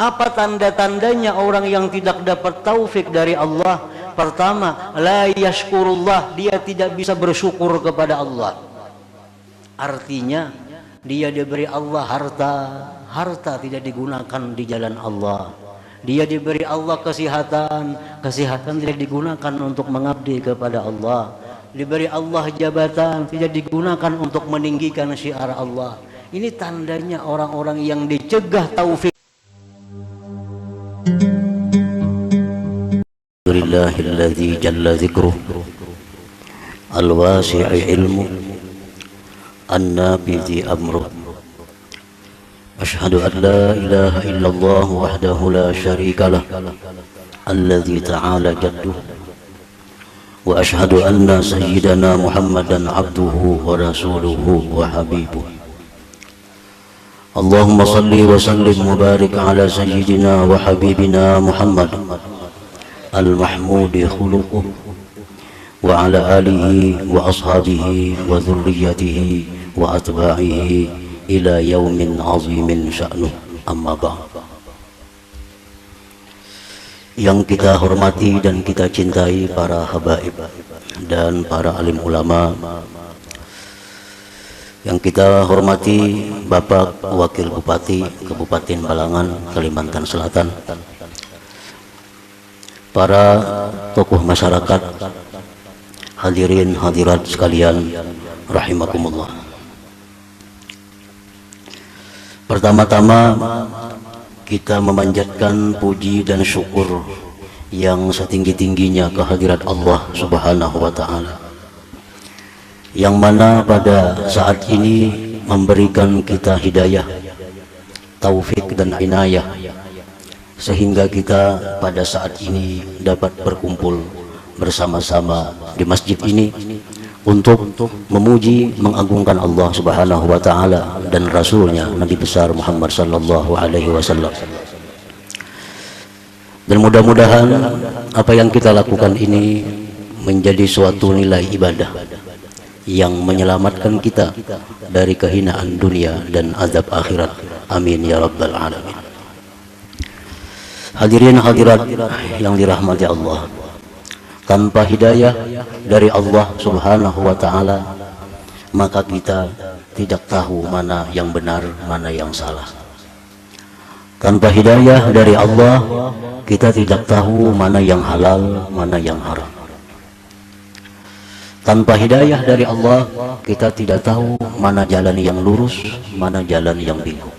Apa tanda-tandanya orang yang tidak dapat taufik dari Allah? Pertama, la yashkurullah, dia tidak bisa bersyukur kepada Allah. Artinya dia diberi Allah harta tidak digunakan di jalan Allah. Dia diberi Allah kesehatan tidak digunakan untuk mengabdi kepada Allah. Diberi Allah jabatan tidak digunakan untuk meninggikan syiar Allah. Ini tandanya orang-orang yang dicegah taufik. Alhamdulillahilladzi jalla dzikruh al-wasi'i ilmu an-nabidhi amruh. Ashhadu an la ilaha illallah wahdahu la syarika lah alladzi ta'ala jadduh, wa ashhadu anna sayyidana Muhammadan abduhu wa rasuluhu wa habibuh. Allahumma salli wa sallim mubarik ala sayyidina wa habibina Muhammad al-mahmudi khuluquh wa ala alihi wa ashabihi wa dhurriyyatihi wa atba'ihi ila yaumin azimin sya'nuh, amma ba'd. Yang kita hormati dan kita cintai para habaib dan para alim ulama, yang kita hormati Bapak Wakil Bupati Kabupaten Balangan, Kalimantan Selatan, para tokoh masyarakat, hadirin hadirat sekalian rahimakumullah. Pertama-tama kita memanjatkan puji dan syukur yang setinggi-tingginya kehadirat Allah Subhanahu wa ta'ala, yang mana pada saat ini memberikan kita hidayah, taufik dan inayah, sehingga kita pada saat ini dapat berkumpul bersama-sama di masjid ini untuk memuji, mengagungkan Allah Subhanahu wa ta'ala dan Rasulnya Nabi besar Muhammad sallallahu alaihi wasallam. Dan mudah-mudahan apa yang kita lakukan ini menjadi suatu nilai ibadah yang menyelamatkan kita dari kehinaan dunia dan azab akhirat. Amin ya rabbal alamin. Hadirin hadirat yang dirahmati Allah, tanpa hidayah dari Allah Subhanahu wa ta'ala, maka kita tidak tahu mana yang benar, mana yang salah. Tanpa hidayah dari Allah, kita tidak tahu mana yang halal, mana yang haram. Tanpa hidayah dari Allah, kita tidak tahu mana jalan yang lurus, mana jalan yang bingung.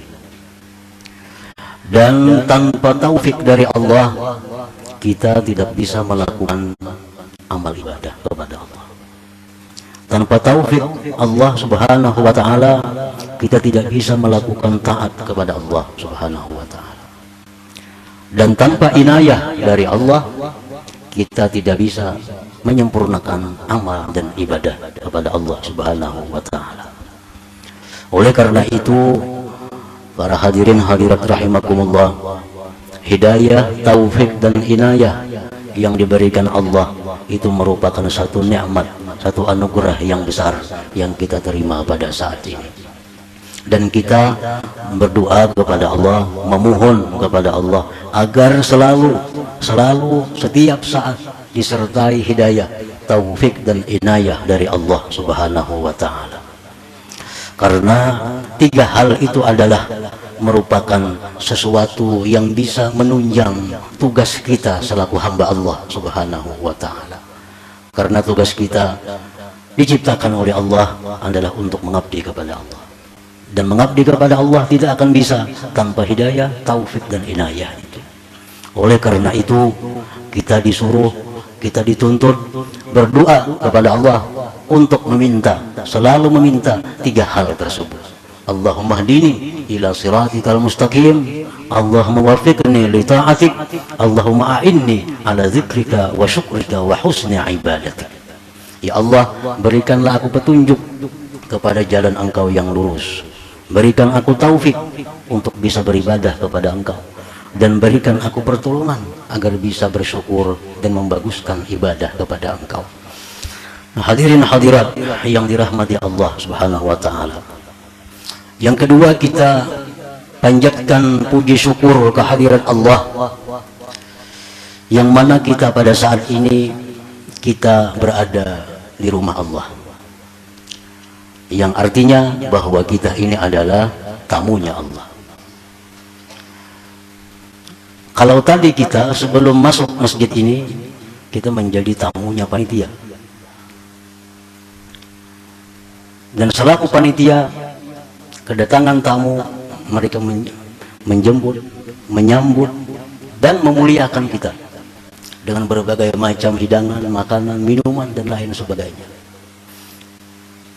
Dan tanpa taufik dari Allah, kita tidak bisa melakukan amal ibadah kepada Allah. Tanpa taufik Allah Subhanahu wa ta'ala, kita tidak bisa melakukan taat kepada Allah Subhanahu wa ta'ala. Dan tanpa inayah dari Allah, kita tidak bisa menyempurnakan amal dan ibadah kepada Allah Subhanahu wa ta'ala. Oleh karena itu, para hadirin hadirat rahimakumullah, hidayah, taufik dan inayah yang diberikan Allah itu merupakan satu nikmat, satu anugerah yang besar yang kita terima pada saat ini. Dan kita berdoa kepada Allah, memohon kepada Allah agar selalu setiap saat disertai hidayah, taufik dan inayah dari Allah Subhanahu wa ta'ala. Karena tiga hal itu adalah merupakan sesuatu yang bisa menunjang tugas kita selaku hamba Allah Subhanahu wa ta'ala. Karena tugas kita diciptakan oleh Allah adalah untuk mengabdi kepada Allah. Dan mengabdi kepada Allah tidak akan bisa tanpa hidayah, taufik dan inayah itu. Oleh karena itu kita disuruh, kita dituntut berdoa kepada Allah untuk selalu meminta tiga hal tersebut. Allahumma hdini ila siratikal mustaqim, Allahumma wafiqni li ta'atik, Allahumma a'inni ala zikrika wa syukrika wa husni ibadatik. Ya Allah, berikanlah aku petunjuk kepada jalan Engkau yang lurus, berikan aku taufik untuk bisa beribadah kepada Engkau, dan berikan aku pertolongan agar bisa bersyukur dan membaguskan ibadah kepada Engkau. Hadirin hadirat yang dirahmati Allah Subhanahu wa ta'ala, yang kedua, kita panjatkan puji syukur kehadirat Allah, yang mana kita pada saat ini kita berada di rumah Allah, yang artinya bahwa kita ini adalah tamunya Allah. Kalau tadi kita sebelum masuk masjid ini kita menjadi tamunya panitia, dan selaku panitia kedatangan tamu mereka menjemput, menyambut dan memuliakan kita dengan berbagai macam hidangan, makanan, minuman dan lain sebagainya.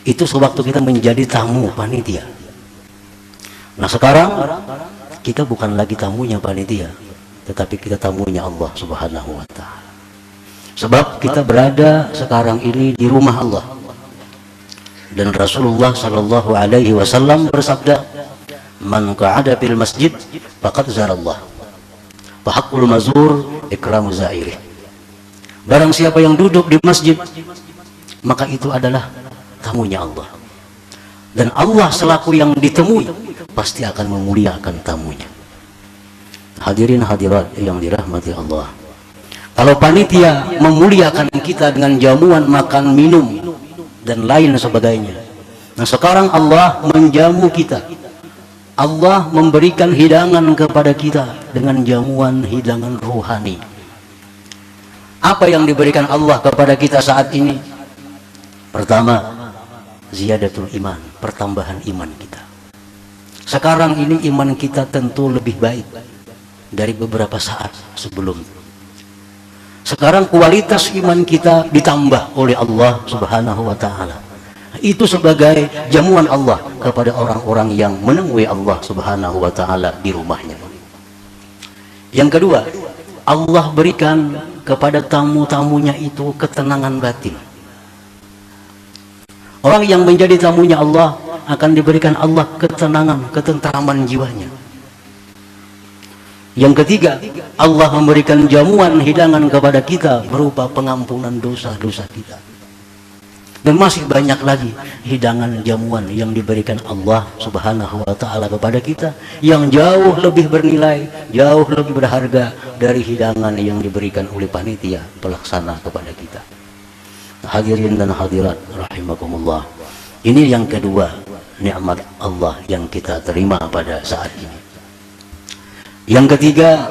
Itu sewaktu kita menjadi tamu panitia. Nah sekarang kita bukan lagi tamunya panitia, tetapi kita tamunya Allah Subhanahu wa Ta'ala. Sebab kita berada sekarang ini di rumah Allah, dan Rasulullah Sallallahu Alaihi Wasallam bersabda, "Man qa'ada fil masjid faqad zarallah, fa haqqul mazur ikramu zairih." Barang siapa yang duduk di masjid, maka itu adalah tamunya Allah, dan Allah selaku yang ditemui pasti akan memuliakan tamunya. Hadirin hadirat yang dirahmati Allah, kalau panitia memuliakan kita dengan jamuan makan minum dan lain sebagainya, nah sekarang Allah menjamu kita, Allah memberikan hidangan kepada kita dengan jamuan hidangan rohani. Apa yang diberikan Allah kepada kita saat ini? Pertama, ziyadatul iman, pertambahan iman kita. Sekarang ini iman kita tentu lebih baik dari beberapa saat sebelum. Sekarang kualitas iman kita ditambah oleh Allah Subhanahu wa Ta'ala. Itu sebagai jamuan Allah kepada orang-orang yang menemui Allah Subhanahu wa Ta'ala di rumahnya. Yang kedua, Allah berikan kepada tamu-tamunya itu ketenangan batin. Orang yang menjadi tamunya Allah akan diberikan Allah ketenangan, ketentraman jiwanya. Yang ketiga, Allah memberikan jamuan hidangan kepada kita berupa pengampunan dosa-dosa kita. Dan masih banyak lagi hidangan jamuan yang diberikan Allah Subhanahu wa Ta'ala kepada kita yang jauh lebih bernilai, jauh lebih berharga dari hidangan yang diberikan oleh panitia pelaksana kepada kita. Hadirin dan hadirat rahimakumullah, ini yang kedua nikmat Allah yang kita terima pada saat ini. Yang ketiga,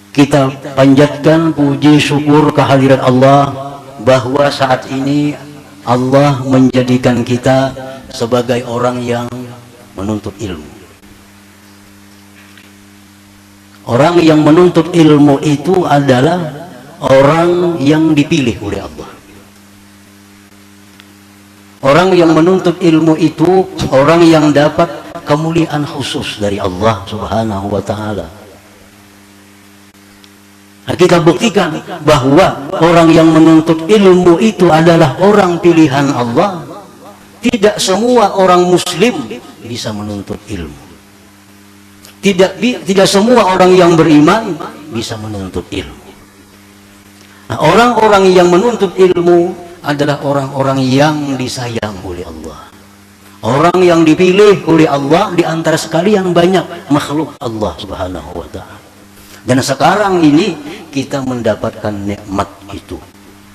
kita panjatkan puji syukur kehadirat Allah bahwa saat ini Allah menjadikan kita sebagai orang yang menuntut ilmu. Orang yang menuntut ilmu itu adalah orang yang dipilih oleh Allah. Orang yang menuntut ilmu itu orang yang dapat kemuliaan khusus dari Allah Subhanahu wa Ta'ala. Nah, kita buktikan bahwa orang yang menuntut ilmu itu adalah orang pilihan Allah. Tidak semua orang muslim bisa menuntut ilmu. Tidak semua orang yang beriman bisa menuntut ilmu. Nah, orang-orang yang menuntut ilmu adalah orang-orang yang disayang oleh Allah. Orang yang dipilih oleh Allah di antara sekalian banyak makhluk Allah Subhanahu wa Ta'ala. Dan sekarang ini kita mendapatkan nikmat itu.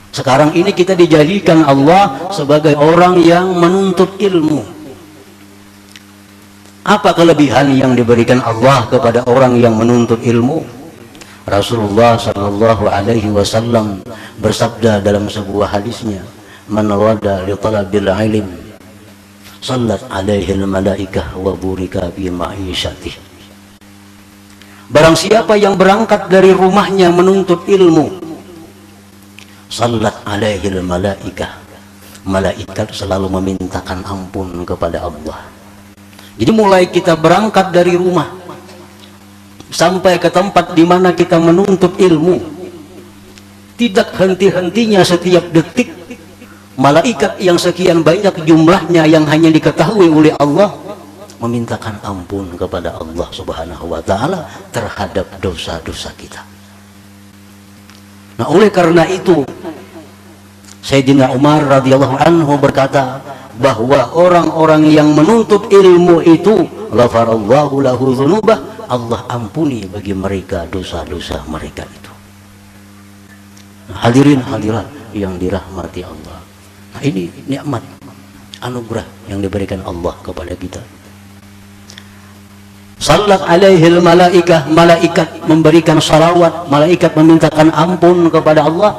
Sekarang ini kita dijadikan Allah sebagai orang yang menuntut ilmu. Apa kelebihan yang diberikan Allah kepada orang yang menuntut ilmu? Rasulullah Sallallahu Alaihi Wasallam bersabda dalam sebuah hadisnya, "Man wada li talabil ilm, sallat alaihi al-malaikah wa burika fi ma'isyatih." Barang siapa yang berangkat dari rumahnya menuntut ilmu, sallat alaihi al-malaikah, malaikat selalu memintakan ampun kepada Allah. Jadi mulai kita berangkat dari rumah sampai ke tempat di mana kita menuntut ilmu, tidak henti-hentinya setiap detik malaikat yang sekian banyak jumlahnya yang hanya diketahui oleh Allah memintakan ampun kepada Allah Subhanahu wa Ta'ala terhadap dosa-dosa kita. Nah, oleh karena itu Sayyidina Umar radhiyallahu anhu berkata bahwa orang-orang yang menuntut ilmu itu ghafarallahu lahu dzunubah, Allah ampuni bagi mereka dosa-dosa mereka itu. Hadirin hadirat yang dirahmati Allah. Nah, ini nikmat anugerah yang diberikan Allah kepada kita. Sallat alaihil malaikah, malaikat memberikan salawat, malaikat memintakan ampun kepada Allah.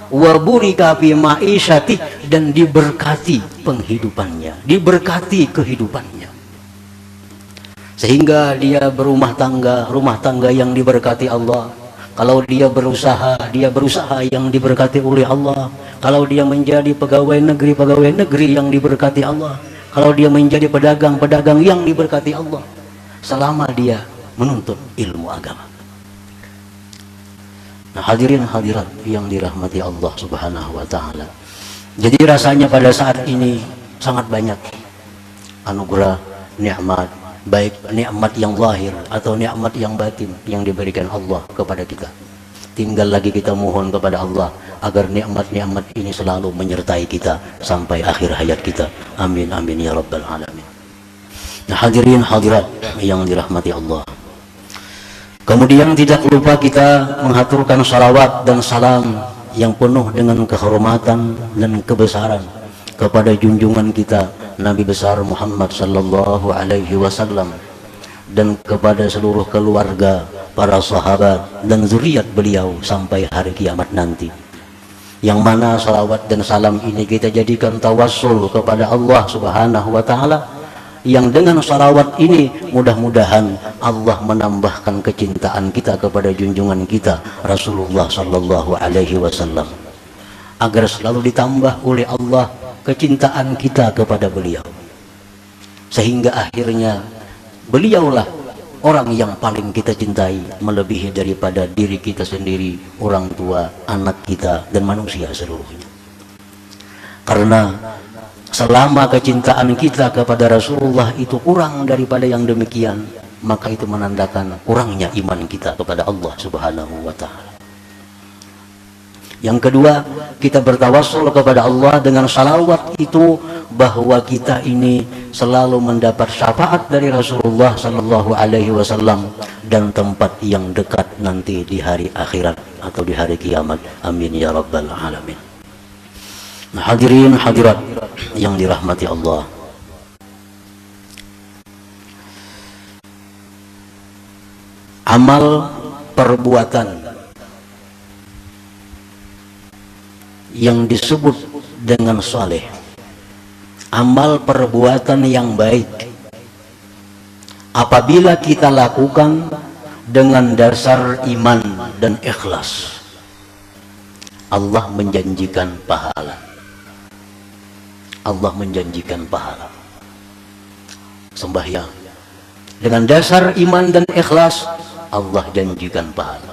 Wa burika fi ma'isyati, dan diberkati penghidupannya, diberkati kehidupannya, sehingga dia berumah tangga yang diberkati Allah. Kalau dia berusaha yang diberkati oleh Allah. Kalau dia menjadi pegawai negeri yang diberkati Allah. Kalau dia menjadi pedagang yang diberkati Allah, selama dia menuntut ilmu agama. Nah, hadirin hadirat yang dirahmati Allah Subhanahu wa taala. Jadi rasanya pada saat ini sangat banyak anugerah, nikmat, baik nikmat yang zahir atau nikmat yang batin yang diberikan Allah kepada kita. Tinggal lagi kita mohon kepada Allah agar nikmat-nikmat ini selalu menyertai kita sampai akhir hayat kita. Amin amin ya rabbal alamin. Nah, hadirin hadirat yang dirahmati Allah. Kemudian tidak lupa kita mengaturkan salawat dan salam yang penuh dengan kehormatan dan kebesaran kepada junjungan kita Nabi besar Muhammad sallallahu alaihi wasallam, dan kepada seluruh keluarga, para sahabat dan zuriat beliau sampai hari kiamat nanti. Yang mana salawat dan salam ini kita jadikan tawassul kepada Allah Subhanahu wa taala, yang dengan salawat ini mudah-mudahan Allah menambahkan kecintaan kita kepada junjungan kita Rasulullah sallallahu alaihi wasallam, agar selalu ditambah oleh Allah kecintaan kita kepada beliau, sehingga akhirnya beliaulah orang yang paling kita cintai melebihi daripada diri kita sendiri, orang tua, anak kita, dan manusia seluruhnya. Karena selama kecintaan kita kepada Rasulullah itu kurang daripada yang demikian, maka itu menandakan kurangnya iman kita kepada Allah Subhanahu wa taala. Yang kedua, kita bertawassul kepada Allah dengan salawat itu, bahwa kita ini selalu mendapat syafaat dari Rasulullah sallallahu alaihi wasallam dan tempat yang dekat nanti di hari akhirat atau di hari kiamat. Amin ya rabbal alamin. Nah, hadirin hadirat yang dirahmati Allah. Amal perbuatan yang disebut dengan saleh, amal perbuatan yang baik, apabila kita lakukan dengan dasar iman dan ikhlas, Allah menjanjikan pahala. Allah menjanjikan pahala. Sembahyang dengan dasar iman dan ikhlas, Allah janjikan pahala.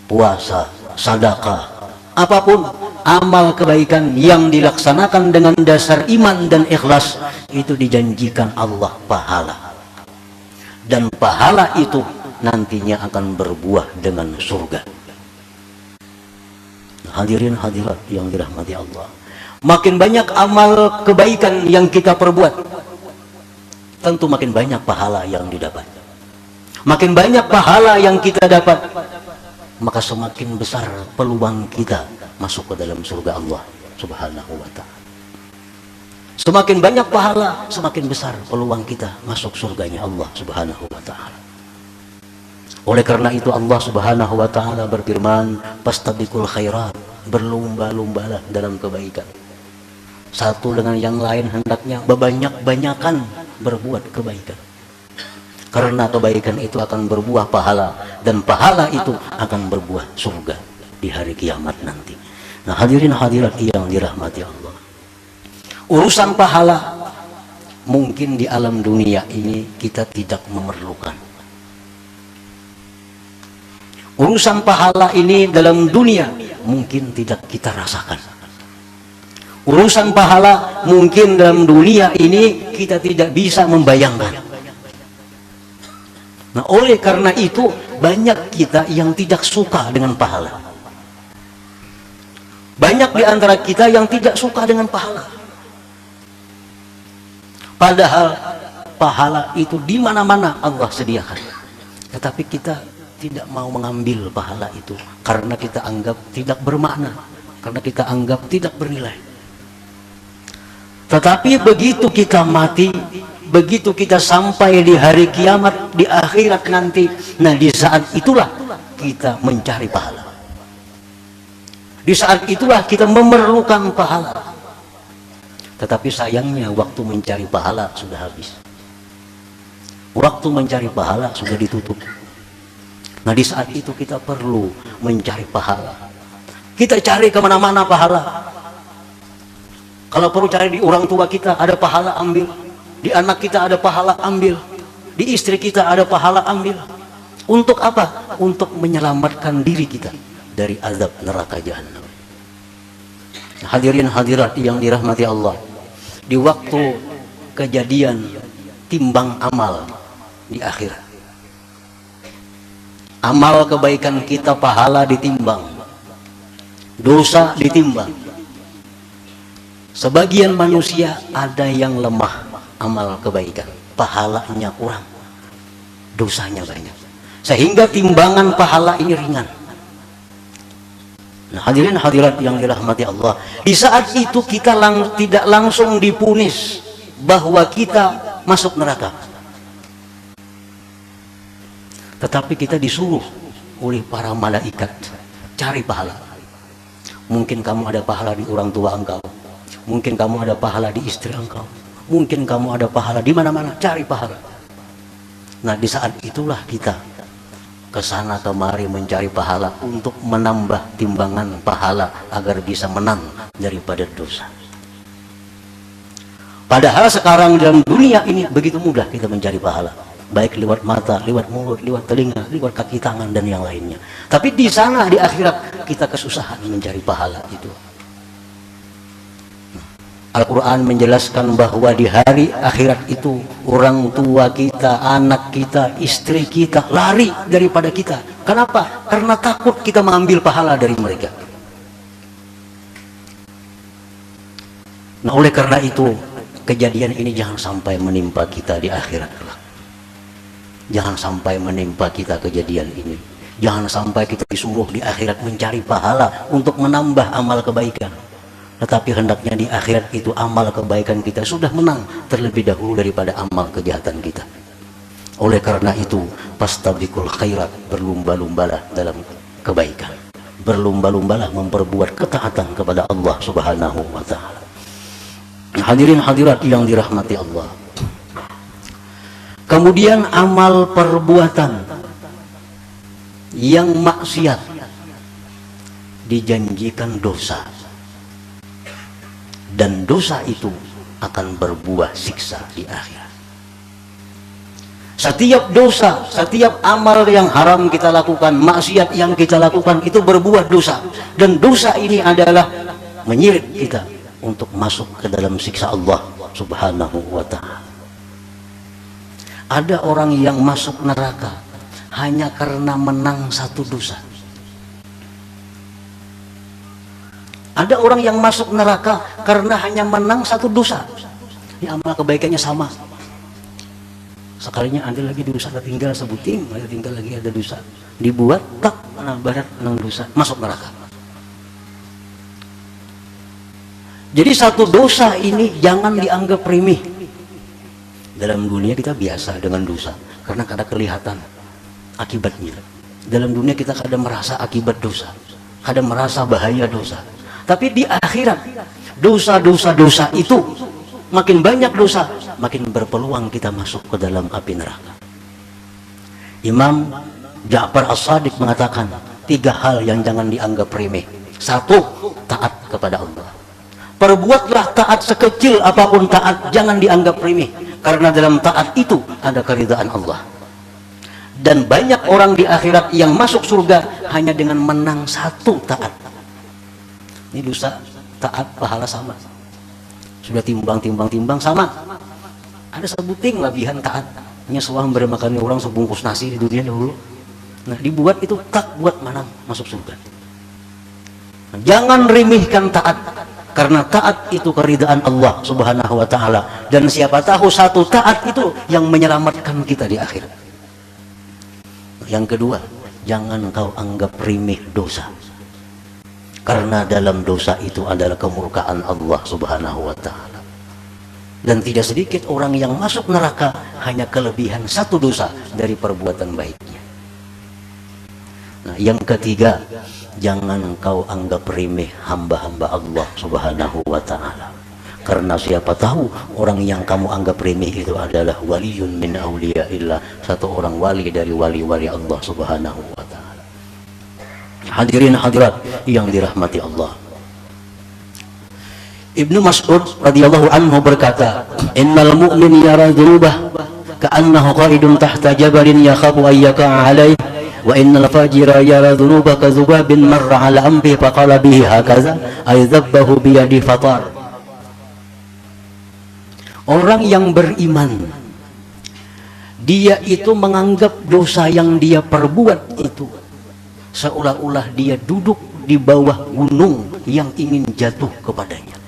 Puasa, sedekah, apapun amal kebaikan yang dilaksanakan dengan dasar iman dan ikhlas, itu dijanjikan Allah pahala. Dan pahala itu nantinya akan berbuah dengan surga. Hadirin hadirat yang dirahmati Allah, makin banyak amal kebaikan yang kita perbuat, tentu makin banyak pahala yang didapat. Makin banyak pahala yang kita dapat, maka semakin besar peluang kita masuk ke dalam surga Allah Subhanahu wa ta'ala. Semakin banyak pahala, semakin besar peluang kita masuk surganya Allah Subhanahu wa ta'ala. Oleh karena itu Allah Subhanahu wa ta'ala berfirman, fastabiqul khairat, berlomba-lombalah dalam kebaikan. Satu dengan yang lain hendaknya banyak-banyakan berbuat kebaikan, karena kebaikan itu akan berbuah pahala, dan pahala itu akan berbuah surga di hari kiamat nanti. Nah, hadirin hadirat yang dirahmati Allah, urusan pahala mungkin di alam dunia ini kita tidak memerlukan. Urusan pahala ini dalam dunia mungkin tidak kita rasakan. Urusan pahala mungkin dalam dunia ini kita tidak bisa membayangkan. Nah, oleh karena itu banyak kita yang tidak suka dengan pahala. Banyak di antara kita yang tidak suka dengan pahala. Padahal pahala itu di mana-mana Allah sediakan. Tetapi kita tidak mau mengambil pahala itu karena kita anggap tidak bermakna, karena kita anggap tidak bernilai. Tetapi begitu kita mati, begitu kita sampai di hari kiamat, di akhirat nanti, nah di saat itulah kita mencari pahala. Di saat itulah kita memerlukan pahala. Tetapi sayangnya waktu mencari pahala sudah habis. Waktu mencari pahala sudah ditutup. Nah di saat itu kita perlu mencari pahala. Kita cari kemana-mana pahala. Kalau perlu cari di orang tua kita ada pahala, ambil. Di anak kita ada pahala, ambil. Di istri kita ada pahala, ambil. Untuk apa? Untuk menyelamatkan diri kita dari azab neraka jahanam. Hadirin hadirat yang dirahmati Allah, di waktu kejadian timbang amal di akhirat, amal kebaikan kita, pahala ditimbang, dosa ditimbang. Sebagian manusia ada yang lemah amal kebaikan, pahalanya kurang, dosanya banyak, sehingga timbangan pahala ini ringan. Nah, hadirin hadirat yang dirahmati Allah, di saat itu kita tidak langsung dipunis bahwa kita masuk neraka, tetapi kita disuruh oleh para malaikat cari pahala. Mungkin kamu ada pahala di orang tua engkau, mungkin kamu ada pahala di istri engkau, mungkin kamu ada pahala di mana-mana, cari pahala. Nah di saat itulah kita kesana kemari mencari pahala untuk menambah timbangan pahala agar bisa menang daripada dosa. Padahal sekarang dalam dunia ini begitu mudah kita mencari pahala, baik lewat mata, lewat mulut, lewat telinga, lewat kaki tangan dan yang lainnya. Tapi di sana di akhirat kita kesusahan mencari pahala itu. Al-Quran menjelaskan bahwa di hari akhirat itu orang tua kita, anak kita, istri kita lari daripada kita. Kenapa? Karena takut kita mengambil pahala dari mereka. Nah oleh karena itu kejadian ini jangan sampai menimpa kita di akhirat. Jangan sampai menimpa kita kejadian ini. Jangan sampai kita disuruh di akhirat mencari pahala untuk menambah amal kebaikan. Tetapi hendaknya di akhirat itu amal kebaikan kita sudah menang terlebih dahulu daripada amal kejahatan kita. Oleh karena itu, fastabiqul khairat, berlumba-lumbalah dalam kebaikan. Berlumba-lumbalah memperbuat ketaatan kepada Allah Subhanahu wa taala. Hadirin hadirat yang dirahmati Allah. Kemudian amal perbuatan yang maksiat dijanjikan dosa. Dan dosa itu akan berbuah siksa di akhirat. Setiap dosa, setiap amal yang haram kita lakukan, maksiat yang kita lakukan itu berbuah dosa. Dan dosa ini adalah menyirit kita untuk masuk ke dalam siksa Allah Subhanahu wa ta'ala. Ada orang yang masuk neraka hanya karena menang satu dosa. Ada orang yang masuk neraka karena hanya menang satu dosa. Ini amal kebaikannya sama. Sekalinya ada lagi dosa, tinggal sebuting, ada tinggal lagi ada dosa. Dibuat tak, nah barat nang dosa, masuk neraka. Jadi satu dosa ini jangan dianggap remeh. Dalam dunia kita biasa dengan dosa karena kadang kelihatan akibatnya. Dalam dunia kita kadang merasa akibat dosa, kadang merasa bahaya dosa. Tapi di akhirat dosa-dosa itu makin banyak dosa, makin berpeluang kita masuk ke dalam api neraka. Imam Ja'far As-Shadiq mengatakan 3 hal yang jangan dianggap remeh. 1, taat kepada Allah. Perbuatlah taat sekecil apapun taat, jangan dianggap remeh, karena dalam taat itu ada keridhaan Allah. Dan banyak orang di akhirat yang masuk surga hanya dengan menang 1 taat. Ini dosa, taat, pahala sama. Sudah timbang sama. Ada sebuting labihan taat. Hanya suam bermakan orang sebungkus nasi di dunia dahulu. Nah dibuat itu tak buat mana masuk surga. Jangan remehkan taat, karena taat itu keridaan Allah Subhanahu wa taala, dan siapa tahu satu taat itu yang menyelamatkan kita di akhirat. Yang kedua, jangan kau anggap remeh dosa, karena dalam dosa itu adalah kemurkaan Allah Subhanahu wa taala. Dan tidak sedikit orang yang masuk neraka hanya kelebihan satu dosa dari perbuatan baiknya. Nah, yang ketiga, jangan kau anggap remeh hamba-hamba Allah Subhanahu wa taala, karena siapa tahu orang yang kamu anggap remeh itu adalah waliyun min auliyaillah, satu orang wali dari wali-wali Allah Subhanahu wa taala. Hadirin hadirat yang dirahmati Allah, Ibnu Mas'ud radhiyallahu anhu berkata, innal mu'min yara dzunubah ka'annahu qa'idun tahta jabalin yakhafu an yaqa'a 'alaihi wa innal fajira yara dzunuba ka dzubabin marra 'ala amri faqala bihi hakaza ay dzabbahu bi yadi fatar. Orang yang beriman, dia itu menganggap dosa yang dia perbuat itu seolah-olah dia duduk di bawah gunung yang ingin jatuh kepadanya.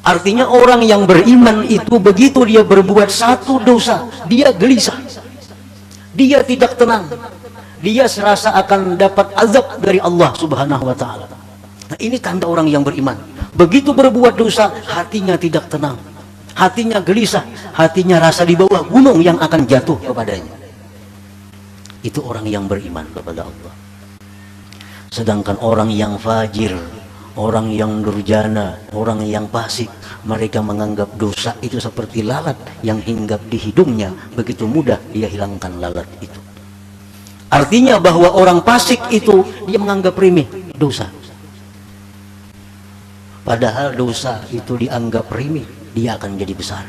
Artinya orang yang beriman itu begitu dia berbuat satu dosa, dia gelisah, dia tidak tenang, dia serasa akan dapat azab dari Allah Subhanahu wa taala. Nah, ini tanda orang yang beriman. Begitu berbuat dosa, hatinya tidak tenang, hatinya gelisah, hatinya rasa di bawah gunung yang akan jatuh kepadanya. Itu orang yang beriman kepada Allah. Sedangkan orang yang fajir, orang yang durjana, orang yang fasik, mereka menganggap dosa itu seperti lalat yang hinggap di hidungnya, begitu mudah dia hilangkan lalat itu. Artinya bahwa orang fasik itu dia menganggap remeh dosa, padahal dosa itu dianggap remeh, dia akan jadi besar.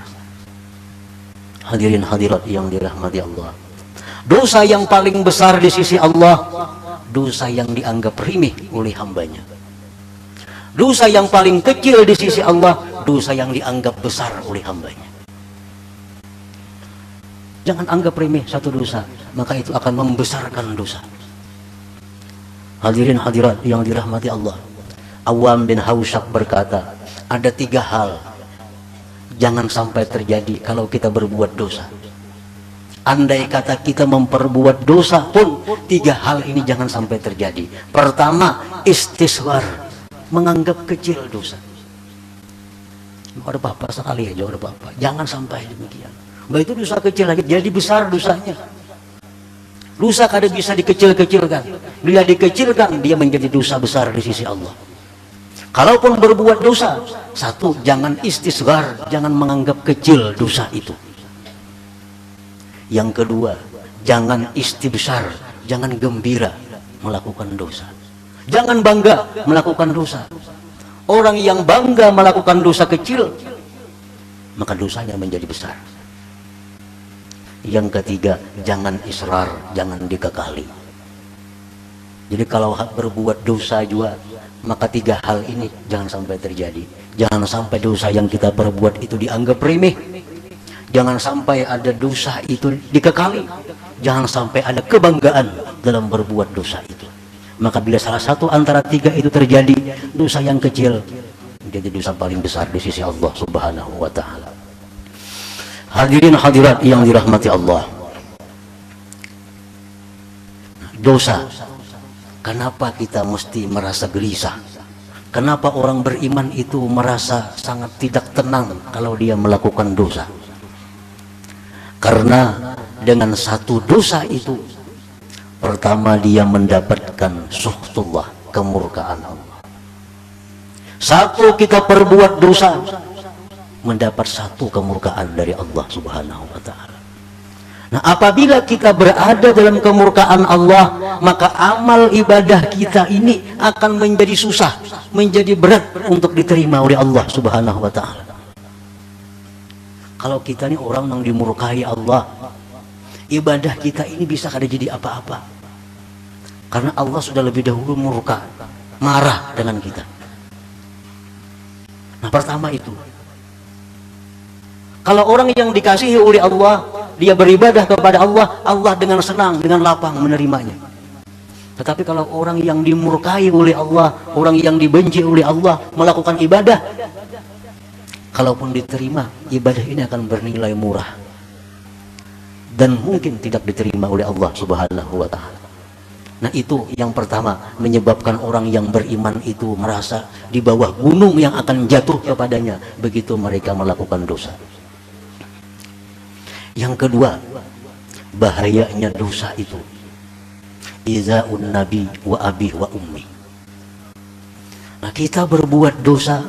Hadirin hadirat yang dirahmati Allah, dosa yang paling besar di sisi Allah, dosa yang dianggap remeh oleh hambanya. Dosa yang paling kecil di sisi Allah, dosa yang dianggap besar oleh hambanya. Jangan anggap remeh satu dosa, maka itu akan membesarkan dosa. Hadirin hadirat yang dirahmati Allah, Awam bin Hausyab berkata, ada 3 hal jangan sampai terjadi kalau kita berbuat dosa. Andai kata kita memperbuat dosa pun, 3 hal ini jangan sampai terjadi. Pertama, istisghar, menganggap kecil dosa. Ada apa-apa sekali aja, ada apa-apa. Jangan sampai demikian. Bahwa itu dosa kecil lagi, jadi besar dosanya. Dosa kada bisa dikecil-kecilkan. Bila dikecilkan, dia menjadi dosa besar di sisi Allah. Kalaupun berbuat dosa, satu, jangan istisghar, jangan menganggap kecil dosa itu. Yang kedua, jangan istibsar, jangan gembira melakukan dosa. Jangan bangga melakukan dosa. Orang yang bangga melakukan dosa kecil, maka dosanya menjadi besar. Yang ketiga, jangan israr, jangan dikekali. Jadi kalau berbuat dosa juga, maka 3 hal ini jangan sampai terjadi. Jangan sampai dosa yang kita perbuat itu dianggap remeh. Jangan sampai ada dosa itu dikekali. Jangan sampai ada kebanggaan dalam berbuat dosa itu. Maka bila salah satu antara 3 itu terjadi, dosa yang kecil menjadi dosa paling besar di sisi Allah Subhanahu wa taala. Hadirin hadirat yang dirahmati Allah, dosa, kenapa kita mesti merasa gelisah? Kenapa orang beriman itu merasa sangat tidak tenang kalau dia melakukan dosa? Karena dengan satu dosa itu, pertama dia mendapatkan suhtullah, kemurkaan Allah. Satu, kita perbuat dosa, mendapat satu kemurkaan dari Allah Subhanahu wa taala. Nah, apabila kita berada dalam kemurkaan Allah, maka amal ibadah kita ini akan menjadi susah, menjadi berat untuk diterima oleh Allah Subhanahu wa taala. Kalau kita ini orang yang dimurkai Allah, ibadah kita ini bisa kada jadi apa-apa, karena Allah sudah lebih dahulu murka, marah dengan kita. Nah, pertama itu, kalau orang yang dikasihi oleh Allah, dia beribadah kepada Allah, Allah dengan senang, dengan lapang menerimanya. Tetapi kalau orang yang dimurkai oleh Allah, orang yang dibenci oleh Allah melakukan ibadah, kalaupun diterima, ibadah ini akan bernilai murah dan mungkin tidak diterima oleh Allah Subhanahu wa Ta'ala. Nah, itu yang pertama menyebabkan orang yang beriman itu merasa di bawah gunung yang akan jatuh kepadanya begitu mereka melakukan dosa. Yang kedua, bahayanya dosa itu izaun nabi wa abi wa ummi. Nah, kita berbuat dosa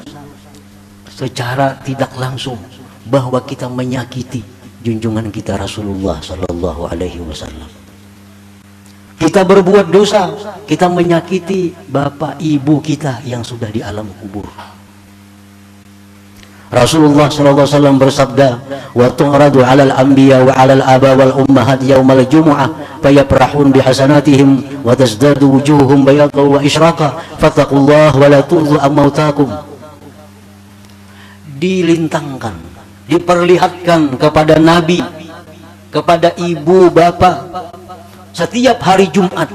secara tidak langsung bahwa kita menyakiti junjungan kita Rasulullah Sallallahu Alaihi Wasallam. Kita berbuat dosa, kita menyakiti bapak ibu kita yang sudah di alam kubur. Rasulullah sallallahu alaihi wasallam bersabda, "Wa tu'radu 'alal anbiya wa 'alal aba wal ummahat yaumal jumu'ah fayafrahun bihasanatihim wa tazdadu wujuhum bayadha wa isyraka fattaqullaha wa la tu'dhu amautakum." Dilintangkan, diperlihatkan kepada nabi, kepada ibu bapak setiap hari Jumat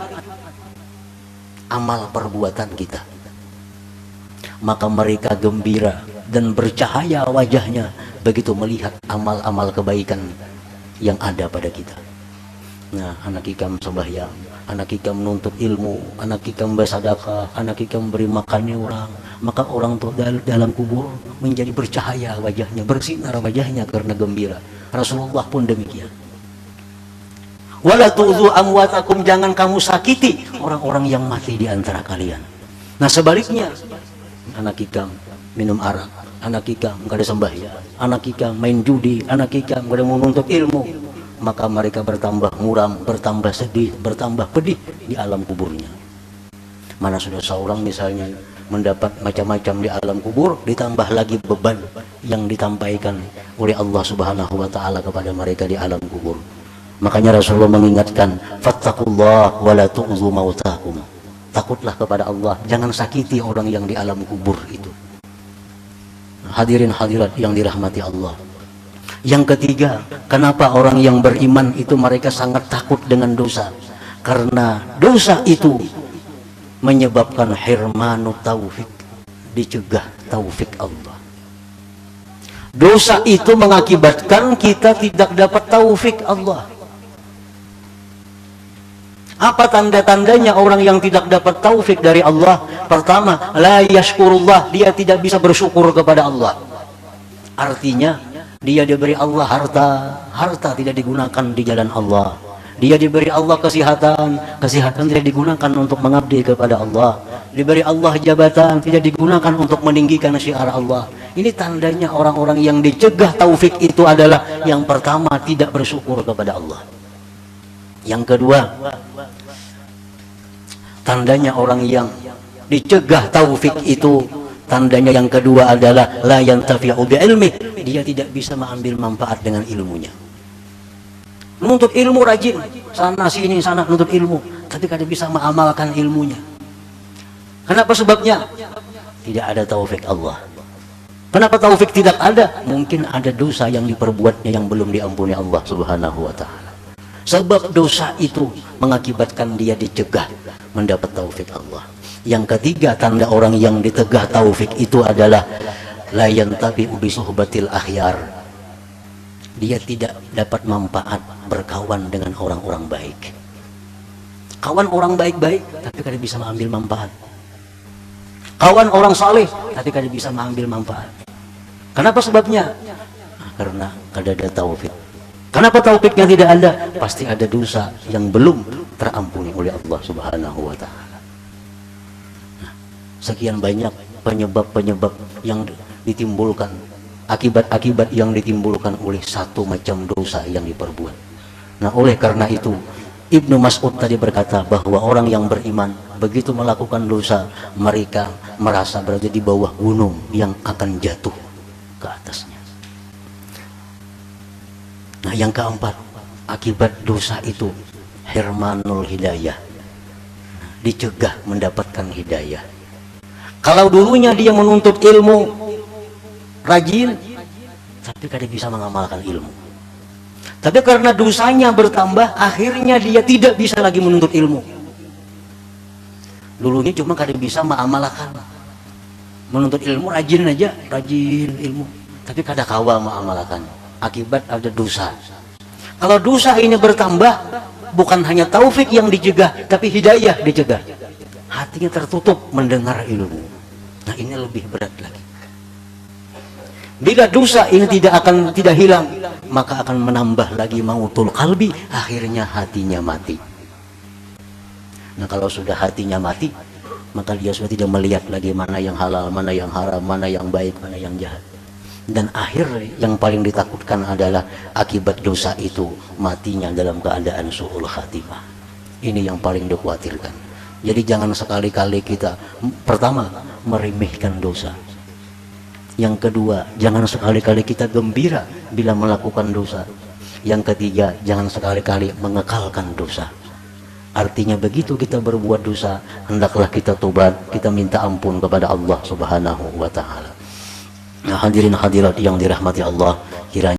amal perbuatan kita, maka mereka gembira dan bercahaya wajahnya begitu melihat amal-amal kebaikan yang ada pada kita. Nah, anak ikam sembahyang, anak ikam menuntut ilmu, anak ikam bersedekah, anak ikam beri makannya orang, maka orang tua dalam kubur menjadi bercahaya wajahnya, bersinar wajahnya karena gembira. Rasulullah pun demikian. Wala tu'dhu amwatakum, jangan kamu sakiti orang-orang yang mati di antara kalian. Nah, sebaliknya, anak ikam minum arak, anak ikam gak ada sembahyang, anak ikam main judi, anak ikam gak ada menuntut ilmu, maka mereka bertambah muram, bertambah sedih, bertambah pedih di alam kuburnya. Mana sudah seorang misalnya mendapat macam-macam di alam kubur, ditambah lagi beban yang ditampaikan oleh Allah Subhanahu wa Ta'ala kepada mereka di alam kubur. Makanya Rasulullah mengingatkan, fattaqullah wa la tu'dhu mautakum. Takutlah kepada Allah, jangan sakiti orang yang di alam kubur itu. Hadirin hadirat yang dirahmati Allah. Yang ketiga, kenapa orang yang beriman itu mereka sangat takut dengan dosa? Karena dosa itu menyebabkan hirmanu taufik, dicegah taufik Allah. Dosa itu mengakibatkan kita tidak dapat taufik Allah. Apa tanda-tandanya orang yang tidak dapat taufik dari Allah? Pertama, la yashkurullah, dia tidak bisa bersyukur kepada Allah. Artinya, dia diberi Allah harta, harta tidak digunakan di jalan Allah. Dia diberi Allah kesehatan, kesehatan tidak digunakan untuk mengabdi kepada Allah. Diberi Allah jabatan, tidak digunakan untuk meninggikan syiar Allah. Ini tandanya orang-orang yang dicegah taufik itu adalah yang pertama, tidak bersyukur kepada Allah. Yang kedua, tandanya orang yang dicegah taufik itu, tandanya yang kedua adalah la yantafi'u bi'ilmi, dia tidak bisa mengambil manfaat dengan ilmunya. Menuntut ilmu rajin, sana sini sana menuntut ilmu, tapi kada bisa mengamalkan ilmunya. Kenapa sebabnya? Tidak ada taufik Allah. Kenapa taufik tidak ada? Mungkin ada dosa yang diperbuatnya yang belum diampuni Allah Subhanahu wa Ta'ala. Sebab dosa itu mengakibatkan dia dicegah mendapat taufik Allah. Yang ketiga, tanda orang yang ditegah taufik itu adalah la yantabi'u bi suhbatil akhyar. Dia tidak dapat manfaat berkawan dengan orang-orang baik. Kawan orang baik-baik tapi kada bisa mengambil manfaat. Kawan orang saleh tapi kada bisa mengambil manfaat. Kenapa sebabnya? Karena kada ada taufik. Kenapa taufiknya tidak ada? Pasti ada dosa yang belum terampuni oleh Allah Subhanahu wa Ta'ala. Nah, sekian banyak penyebab-penyebab yang ditimbulkan, akibat-akibat yang ditimbulkan oleh satu macam dosa yang diperbuat. Nah, oleh karena itu Ibnu Mas'ud tadi berkata bahwa orang yang beriman begitu melakukan dosa, mereka merasa berada di bawah gunung yang akan jatuh ke atasnya. Nah, yang keempat, akibat dosa itu hirmanul hidayah, dicegah mendapatkan hidayah. Kalau dulunya dia menuntut ilmu rajin, tapi kada bisa mengamalkan ilmu. Tapi karena dosanya bertambah, akhirnya dia tidak bisa lagi menuntut ilmu. Dulunya cuma kada bisa mengamalkan. Menuntut ilmu rajin aja, rajin ilmu. Tapi kada kawa mengamalkan. Akibat ada dosa. Kalau dosa ini bertambah, bukan hanya taufik yang dicegah, tapi hidayah dicegah. Hatinya tertutup mendengar ilmu. Nah ini lebih berat lagi. Bila dosa ini tidak hilang, maka akan menambah lagi mautul qalbi, akhirnya hatinya mati. Nah kalau sudah hatinya mati, maka dia sudah tidak melihat lagi mana yang halal, mana yang haram, mana yang baik, mana yang jahat. Dan akhir yang paling ditakutkan adalah akibat dosa itu matinya dalam keadaan su'ul khatimah. Ini yang paling dikhawatirkan. Jadi jangan sekali-kali kita, pertama, meremehkan dosa. Yang kedua, jangan sekali-kali kita gembira bila melakukan dosa. Yang ketiga, jangan sekali-kali mengekalkan dosa. Artinya begitu kita berbuat dosa, hendaklah kita tobat, kita minta ampun kepada Allah Subhanahu wa Ta'ala. Nah, hadirin hadirat yang dirahmati Allah, kiranya